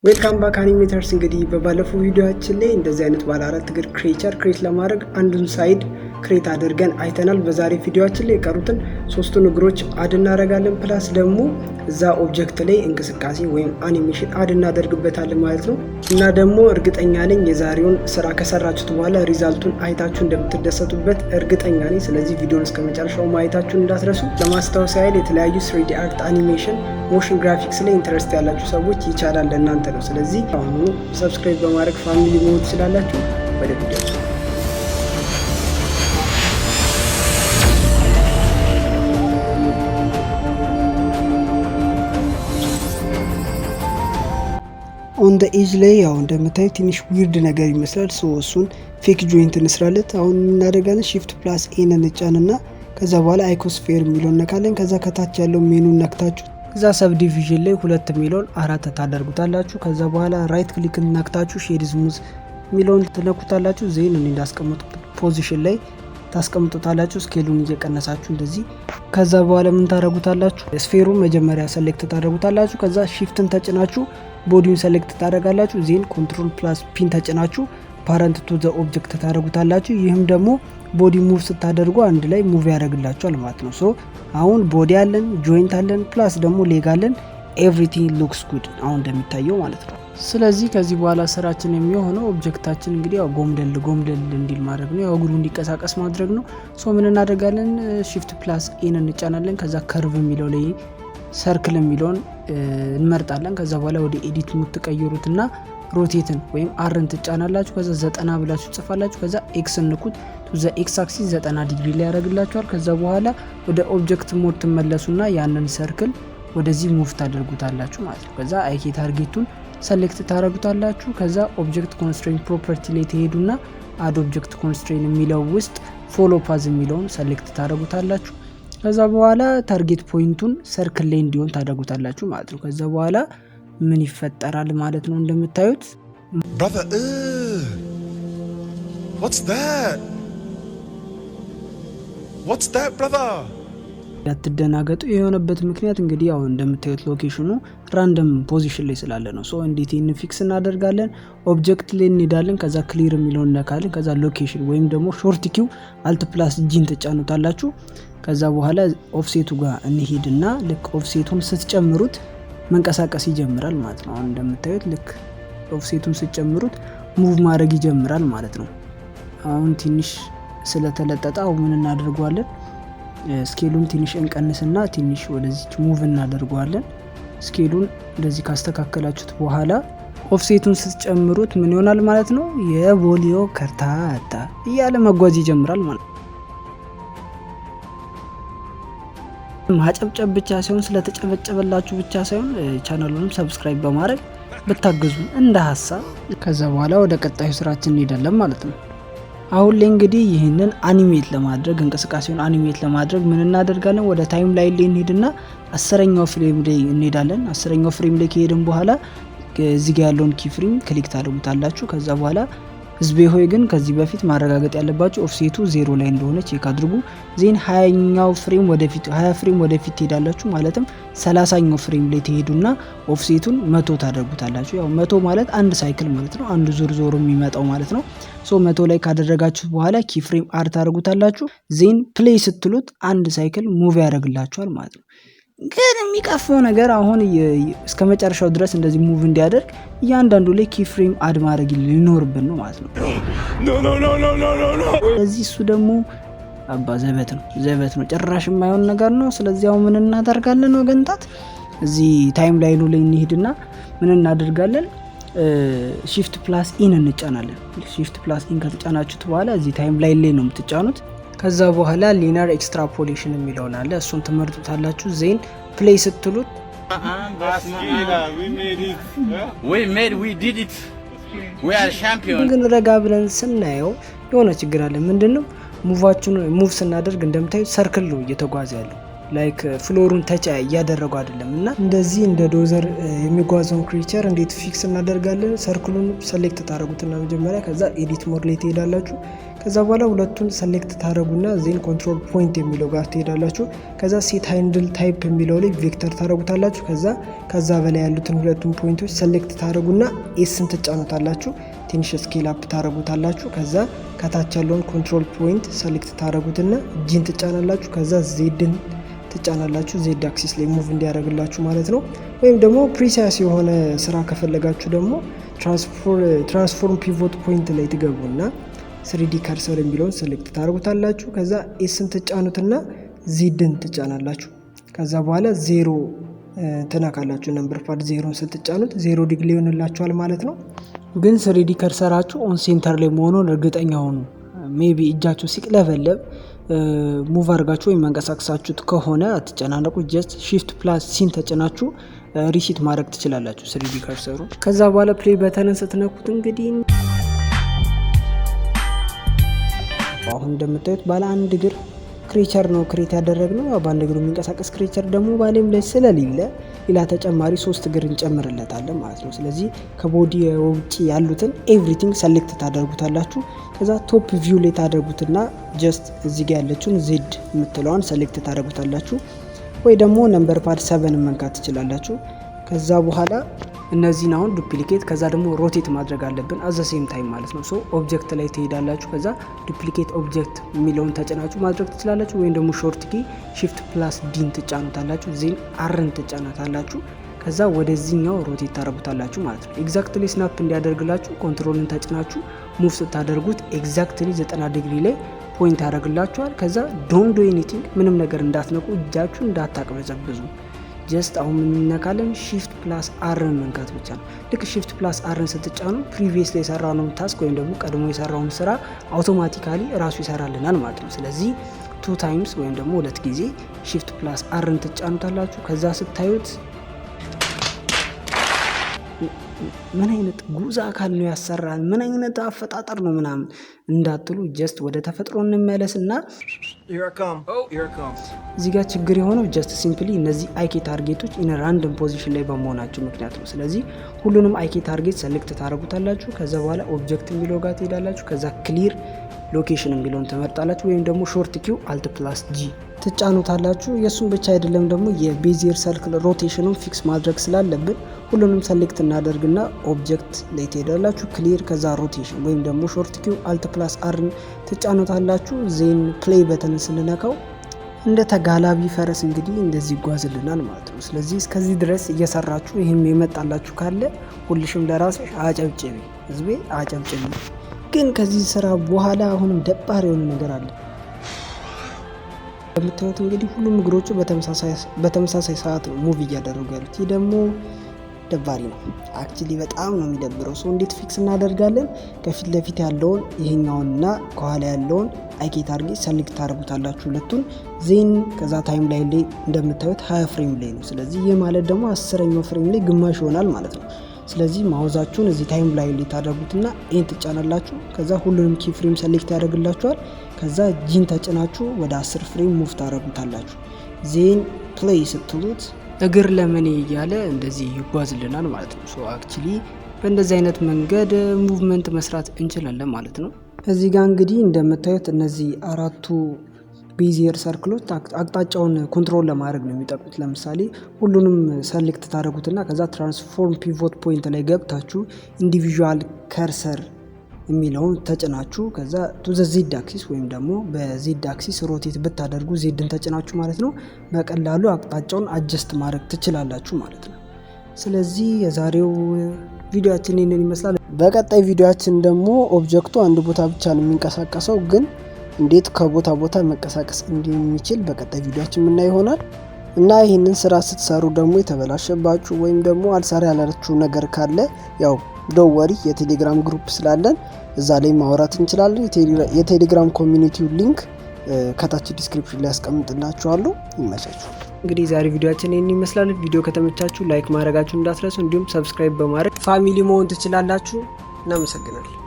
ዌልካም ባክ አኒሜተርስ። እንግዲህ በባለፈው ቪዲዮአችን ላይ እንደዚህ አይነት ባለ አራት እግር ክሬቸር ክሬት ለማድረግ አንዱን ሳይድ ክሬት አድርገን አይተናል። በዛሬ ቪዲዮአችን ላይ የቀሩትን ሶስቱን እግሮች አድ እናደርጋለን። ፕላስ ደግሞ እዛ ኦብጀክት ላይ እንቅስቃሴ ወይም አኒሜሽን አድ እናደርግበታለን ማለት ነው። እና ደግሞ እርግጠኛ ነኝ የዛሬውን ስራ ከሰራችሁት በኋላ ሪዛልቱን አይታችሁ እንደምትደሰቱበት እርግጠኛ ነኝ። ስለዚህ ቪዲዮን እስከ መጨረሻው ማየታችሁን እንዳትረሱ። ለማስታወስ ያህል የተለያዩ 3D አርት፣ አኒሜሽን፣ ሞሽን ግራፊክስ ላይ ኢንተረስት ያላችሁ ሰዎች ይቻላል ለእናንተ ነው። ስለዚህ አሁኑ ሰብስክራይብ በማድረግ ፋሚሊ መሆን ትችላላችሁ። ወደ ቪዲዮ ኦን ደ ኤጅ ላይ ያው እንደምታዩ ትንሽ ዊርድ ነገር ይመስላል። እሱን ፌክ ጆይንት እንስራለት። አሁን እናደርጋለን ሺፍት ፕላስ ኤን እንጫንና ከዛ በኋላ አይኮስፌር የሚለውን ነካለን። ከዛ ከታች ያለው ሜኑን ነክታችሁ እዛ ሰብ ዲቪዥን ላይ 2 የሚለውን 4 ታደርጉታላችሁ። ከዛ በኋላ ራይት ክሊክ ነክታችሁ ሼድ ስሙዝ የሚለውን ትነኩታላችሁ። ዜን እኔ እንዳስቀምጡት ፖዚሽን ላይ ታስቀምጡታላችሁ። ስኬሉን እየቀነሳችሁ እንደዚህ። ከዛ በኋላ ምን ታደርጉታላችሁ? ስፌሩን መጀመሪያ ሰሌክት ታደርጉታላችሁ። ከዛ ሺፍትን ተጭናችሁ ቦዲውን ሰሌክት ታደርጋላችሁ። ዜን ኮንትሮል ፕላስ ፒን ተጭናችሁ ፓረንት ቱ ዘ ኦብጀክት ታደርጉታላችሁ። ይህም ደግሞ ቦዲ ሙቭ ስታደርጉ አንድ ላይ ሙቭ ያደርግላችኋል ማለት ነው። ሶ አሁን ቦዲ አለን፣ ጆይንት አለን፣ ፕላስ ደግሞ ሌግ አለን። ኤቭሪቲንግ ሉክስ ጉድ አሁን እንደሚታየው ማለት ነው። ስለዚህ ከዚህ በኋላ ስራችን የሚሆነው ኦብጀክታችን እንግዲህ ያው ጎምደል እንዲል ማድረግ ነው። ያው እግሩ እንዲቀሳቀስ ማድረግ ነው። ሶ ምን እናደርጋለን? ሺፍት ፕላስ ኤን እንጫናለን። ከዛ ከርቭ የሚለው ላይ ሰርክል የሚለውን እንመርጣለን። ከዛ በኋላ ወደ ኤዲት የምትቀይሩትና ሮቴትን ወይም አርን ትጫናላችሁ። ከዛ 90 ብላችሁ ጽፋላችሁ። ከዛ ኤክስ እንኩት ዘ ኤክስ አክሲስ 90 ዲግሪ ላይ ያደርግላችኋል። ከዛ በኋላ ወደ ኦብጀክት ሞድ ትመለሱና ያንን ሰርክል ወደዚህ ሙቭ ታደርጉታላችሁ ማለት ነው። ከዛ አይኬ ታርጌቱን ሰሌክት ታደርጉታላችሁ። ከዛ ኦብጀክት ኮንስትሬንት ፕሮፐርቲ ላይ ትሄዱና አድ ኦብጀክት ኮንስትሬንት የሚለው ውስጥ ፎሎ ፓዝ የሚለውን ሰሌክት ታደርጉታላችሁ። ከዛ በኋላ ታርጌት ፖይንቱን ሰርክል ላይ እንዲሆን ታደርጉታላችሁ ማለት ነው። ከዛ በኋላ ምን ይፈጠራል ማለት ነው? እንደምታዩት brother what's that brother? ያትደናገጡ የሆነበት ምክንያት እንግዲህ ያው እንደምታዩት ሎኬሽኑ ራንደም ፖዚሽን ላይ ስላለ ነው። ሶ እንዴት ይህን ፊክስ እናደርጋለን? ኦብጀክት ላይ እንሄዳለን። ከዛ ክሊር የሚለውን ነካለን። ከዛ ሎኬሽን ወይም ደግሞ ሾርት ኪው አልት ፕላስ ጂን ተጫኑታላችሁ። ከዛ በኋላ ኦፍሴቱ ጋር እንሄድና ልክ ኦፍሴቱን ስትጨምሩት መንቀሳቀስ ይጀምራል ማለት ነው። አሁን እንደምታዩት ልክ ኦፍሴቱን ስትጨምሩት ሙቭ ማድረግ ይጀምራል ማለት ነው። አሁን ትንሽ ስለተለጠጠ አሁን ምን እናደርገዋለን? ስኬሉን ትንሽ እንቀንስና ትንሽ ወደዚህ ሙቭ እናደርገዋለን። ስኬሉን እንደዚህ ካስተካከላችሁት በኋላ ኦፍሴቱን ስትጨምሩት ምን ይሆናል ማለት ነው? የቮሊዮ ከርታታ እያለ መጓዝ ይጀምራል ማለት ነው። ማጨብጨብ ብቻ ሳይሆን ስለተጨበጨበላችሁ ብቻ ሳይሆን ቻናሉንም ሰብስክራይብ በማድረግ ብታገዙ እንደ ሀሳብ። ከዛ በኋላ ወደ ቀጣዩ ስራችን እንሄዳለን ማለት ነው። አሁን ላይ እንግዲህ ይህንን አኒሜት ለማድረግ እንቅስቃሴውን አኒሜት ለማድረግ ምን እናደርጋለን? ወደ ታይም ላይን ላይ እንሄድና 10ኛው ፍሬም ላይ እንሄዳለን። 10ኛው ፍሬም ላይ ከሄድን በኋላ እዚህ ጋር ያለውን ኪ ፍሬም ክሊክ ታደርጉታላችሁ። ከዛ በኋላ ህዝቤ ሆይ ግን ከዚህ በፊት ማረጋገጥ ያለባችሁ ኦፍሴቱ 0 ላይ እንደሆነ ቼክ አድርጉ። ዜን 20ኛው ፍሬም ወደፊት 20 ፍሬም ወደፊት ትሄዳላችሁ። ማለትም 30ኛው ፍሬም ላይ ትሄዱና ኦፍሴቱን 100 ታደርጉታላችሁ። ያው 100 ማለት አንድ ሳይክል ማለት ነው። አንድ ዙር ዞሮ የሚመጣው ማለት ነው። ሶ 100 ላይ ካደረጋችሁ በኋላ ኪ ፍሬም አር ታደርጉታላችሁ። ዜን ፕሌይ ስትሉት አንድ ሳይክል ሙቭ ያደርግላችኋል ማለት ነው። ግን የሚቀፈው ነገር አሁን እስከ መጨረሻው ድረስ እንደዚህ ሙቭ እንዲያደርግ እያንዳንዱ ላይ ኪ ፍሬም አድ ማድረግ ሊኖርብን ነው ማለት ነው። ስለዚህ እሱ ደግሞ አባ ዘበት ነው ጭራሽ የማይሆን ነገር ነው። ስለዚህ አሁን ምን እናደርጋለን? ወገንታት እዚህ ታይም ላይኑ ላይ እንሄድና ምን እናደርጋለን? ሺፍት ፕላስ ኢን እንጫናለን። ሺፍት ፕላስ ኢን ከተጫናችሁት በኋላ እዚህ ታይም ላይን ላይ ነው የምትጫኑት። ከዛ በኋላ ሊነር ኤክስትራፖሌሽን የሚለውን አለ፣ እሱን ትመርጡታላችሁ። ዜን ፕሌይ ስትሉት ግን ረጋ ብለን ስናየው የሆነ ችግር አለ። ምንድነው? ሙቭ ስናደርግ እንደምታዩት ሰርክል ነው እየተጓዘ ያለው። ላይክ ፍሎሩን ተቻ እያደረገው አይደለም። እና እንደዚህ እንደ ዶዘር የሚጓዘውን ክሪቸር እንዴት ፊክስ እናደርጋለን? ሰርክሉን ሰሌክት ታደርጉትና መጀመሪያ ከዛ ኤዲት ሞድ ላይ ትሄዳላችሁ። ከዛ በኋላ ሁለቱን ሰሌክት ታደረጉና ዜን ኮንትሮል ፖይንት የሚለው ጋር ትሄዳላችሁ። ከዛ ሴት ሃንድል ታይፕ የሚለው ላይ ቬክተር ታደረጉታላችሁ። ከዛ በላይ ያሉትን ሁለቱን ፖይንቶች ሰሌክት ታደረጉና ኤስን ትጫኑታላችሁ። ትንሽ ስኬል አፕ ታደረጉታላችሁ። ከዛ ከታች ያለውን ኮንትሮል ፖይንት ሰሌክት ታደረጉትና ጂን ትጫናላችሁ። ከዛ ዜድን ትጫናላችሁ። ዜድ አክሲስ ላይ ሙቭ እንዲያደርግላችሁ ማለት ነው። ወይም ደግሞ ፕሪሳይስ የሆነ ስራ ከፈለጋችሁ ደግሞ ትራንስፎርም ፒቮት ፖይንት ላይ ትገቡና 3D ከርሰር የሚለውን ሴሌክት ታደርጉታላችሁ። ከዛ ኤስን ትጫኑትና ዜድን ትጫናላችሁ። ከዛ በኋላ 0 ትነካላችሁ። ነምበር ፓድ 0ን ስትጫኑት 0 ዲግሪ ይሆንላችኋል ማለት ነው። ግን 3D ከርሰራችሁ ኦን ሴንተር ላይ መሆኑን እርግጠኛ ሆኑ። ሜቢ እጃችሁ ሲቅለበለብ ሙቭ አድርጋችሁ ወይም መንቀሳቀሳችሁት ከሆነ አትጨናነቁ። ጀስት ሺፍት ፕላስ ሲን ተጭናችሁ ሪሲት ማድረግ ትችላላችሁ 3D ከርሰሩ። ከዛ በኋላ ፕሌይ በተንን ስትነኩት እንግዲህ አሁን እንደምታዩት ባለ አንድ እግር ክሬቸር ነው ክሬት ያደረግነው። በአንድ እግሩ የሚንቀሳቀስ ክሬቸር ደግሞ ባሌም ላይ ስለሌለ ሌላ ተጨማሪ 3 እግር እንጨምርለታለን ማለት ነው። ስለዚህ ከቦዲ ውጪ ያሉትን ኤቭሪቲንግ ሰሌክት ታደርጉታላችሁ። ከዛ ቶፕ ቪው ላይ ታደርጉትና ጀስት እዚህ ጋር ያለችውን ዜድ የምትለዋን ሰሌክት ታደርጉታላችሁ። ወይ ደግሞ ነምበር ፓድ 7 መንካት ትችላላችሁ። ከዛ በኋላ እነዚህን አሁን ዱፕሊኬት ከዛ ደግሞ ሮቴት ማድረግ አለብን አዘ ሴም ታይም ማለት ነው። ሶ ኦብጀክት ላይ ትሄዳላችሁ። ከዛ ዱፕሊኬት ኦብጀክት የሚለውን ተጭናችሁ ማድረግ ትችላላችሁ። ወይም ደግሞ ሾርት ኪ ሺፍት ፕላስ ዲን ትጫኑታላችሁ። ዜን አርን ትጫናታላችሁ። ከዛ ወደዚህኛው ሮቴት ታደርጉታላችሁ ማለት ነው። ኤግዛክትሊ ስናፕ እንዲያደርግላችሁ ኮንትሮልን ተጭናችሁ ሙቭ ስታደርጉት ኤግዛክትሊ 90 ዲግሪ ላይ ፖይንት ያደርግላችኋል። ከዛ ዶንት ዱ ኤኒቲንግ ምንም ነገር እንዳትነቁ፣ እጃችሁ እንዳታቀበዘብዙ። ጀስት አሁን የምንነካለን ሺፍት ፕላስ አርን መንካት ብቻ ነው። ልክ ሺፍት ፕላስ አርን ስትጫኑ ፕሪቪየስ ላይ የሰራነውን ታስክ ወይም ደግሞ ቀድሞ የሰራውን ስራ አውቶማቲካሊ ራሱ ይሰራልናል ማለት ነው። ስለዚህ 2 ታይምስ ወይም ደግሞ 2 ጊዜ ሺፍት ፕላስ አርን ትጫኑታላችሁ። ከዛ ስታዩት ምን አይነት ጉዛ አካል ነው ያሰራል፣ ምን አይነት አፈጣጠር ነው ምናምን እንዳትሉ ጀስት ወደ ተፈጥሮ እንመለስና እዚህ ጋር ችግር የሆነው ጀስት ሲምፕሊ እነዚህ አይኬ ታርጌቶች ኢን ራንደም ፖዚሽን ላይ በመሆናቸው ምክንያት ነው። ስለዚህ ሁሉንም አይኬ ታርጌት ሰሌክት ታደርጉታላችሁ። ከዛ በኋላ ኦብጀክት የሚለው ጋር ትሄዳላችሁ። ከዛ ክሊር ሎኬሽን የሚለውን ትመርጣላችሁ። ወይም ደግሞ ሾርት ኪው አልት ፕላስ ጂ ትጫኑታላችሁ። የእሱን ብቻ አይደለም ደግሞ የቤዚየር ሰርክል ሮቴሽኑን ፊክስ ማድረግ ስላለብን ሁሉንም ሰሌክት እናደርግና ኦብጀክት ላይ ትሄዳላችሁ። ክሊር ከዛ ሮቴሽን ወይም ደግሞ ሾርት ኪው አልት ፕላስ አርን ትጫኑታላችሁ። ዜን ፕሌይ በተን ስንነካው እንደ ተጋላቢ ፈረስ እንግዲህ እንደዚህ ይጓዝልናል ማለት ነው። ስለዚህ እስከዚህ ድረስ እየሰራችሁ ይህም የመጣላችሁ ካለ ሁልሽም ለራስሽ አጨብጭቢ፣ ህዝቤ አጨብጭቢ። ግን ከዚህ ስራ በኋላ አሁንም ደባሪ የሆነ ነገር አለ። እንደምታዩት እንግዲህ ሁሉም እግሮቹ በተመሳሳይ ሰዓት ነው ሙቭ እያደረጉ ያሉት። ይህ ደግሞ ደባሪ ነው። አክቹሊ በጣም ነው የሚደብረው። ሰው እንዴት ፊክስ እናደርጋለን? ከፊት ለፊት ያለውን ይሄኛውንና ከኋላ ያለውን አይኬ ታርጌት ሰሌክት ታደርጉታላችሁ ሁለቱን። ዜን ከዛ ታይም ላይ እንደምታዩት 20 ፍሬም ላይ ነው። ስለዚህ ይህ ማለት ደግሞ 10ኛው ፍሬም ላይ ግማሽ ይሆናል ማለት ነው። ስለዚህ ማውዛችሁን እዚህ ታይም ላይ ታደርጉትና ኤን ትጫናላችሁ። ከዛ ሁሉንም ኪ ፍሬም ሰሌክት ያደርግላችኋል። ከዛ ጂን ተጭናችሁ ወደ 10 ፍሬም ሙቭ ታደርጉታላችሁ። ዜን ፕሌይ ስትሉት እግር ለምን እያለ እንደዚህ ይጓዝልናል ማለት ነው። ሶ አክቹሊ በእንደዚህ አይነት መንገድ ሙቭመንት መስራት እንችላለን ማለት ነው። እዚህ ጋር እንግዲህ እንደምታዩት እነዚህ አራቱ ቤዚየር ሰርክሎች አቅጣጫውን ኮንትሮል ለማድረግ ነው የሚጠቅሙት። ለምሳሌ ሁሉንም ሰሌክት ታደርጉትና ከዛ ትራንስፎርም ፒቮት ፖይንት ላይ ገብታችሁ ኢንዲቪዥዋል ከርሰር የሚለውን ተጭናችሁ ከዛ ቱ ዘ ዜድ አክሲስ ወይም ደግሞ በዜድ አክሲስ ሮቴት ብታደርጉ ዜድን ተጭናችሁ ማለት ነው በቀላሉ አቅጣጫውን አጀስት ማድረግ ትችላላችሁ ማለት ነው። ስለዚህ የዛሬው ቪዲዮአችን ይህንን ይመስላል። በቀጣይ ቪዲዮአችን ደግሞ ኦብጀክቱ አንድ ቦታ ብቻ ነው የሚንቀሳቀሰው፣ ግን እንዴት ከቦታ ቦታ መንቀሳቀስ እንደሚችል በቀጣይ ቪዲዮአችን የምናይ ይሆናል። እና ይህንን ስራ ስትሰሩ ደግሞ የተበላሸባችሁ ወይም ደግሞ አልሰራ ያላችሁ ነገር ካለ ያው ዶወሪ የቴሌግራም ግሩፕ ስላለን እዛ ላይ ማውራት እንችላለን። የቴሌግራም ኮሚኒቲው ሊንክ ከታች ዲስክሪፕሽን ላይ ያስቀምጥላችኋለሁ። ይመቻችሁ። እንግዲህ ዛሬ ቪዲዮአችን ይህን ይመስላል። ቪዲዮ ከተመቻችሁ ላይክ ማድረጋችሁ እንዳትረሱ፣ እንዲሁም ሰብስክራይብ በማድረግ ፋሚሊ መሆን ትችላላችሁ። እናመሰግናለን።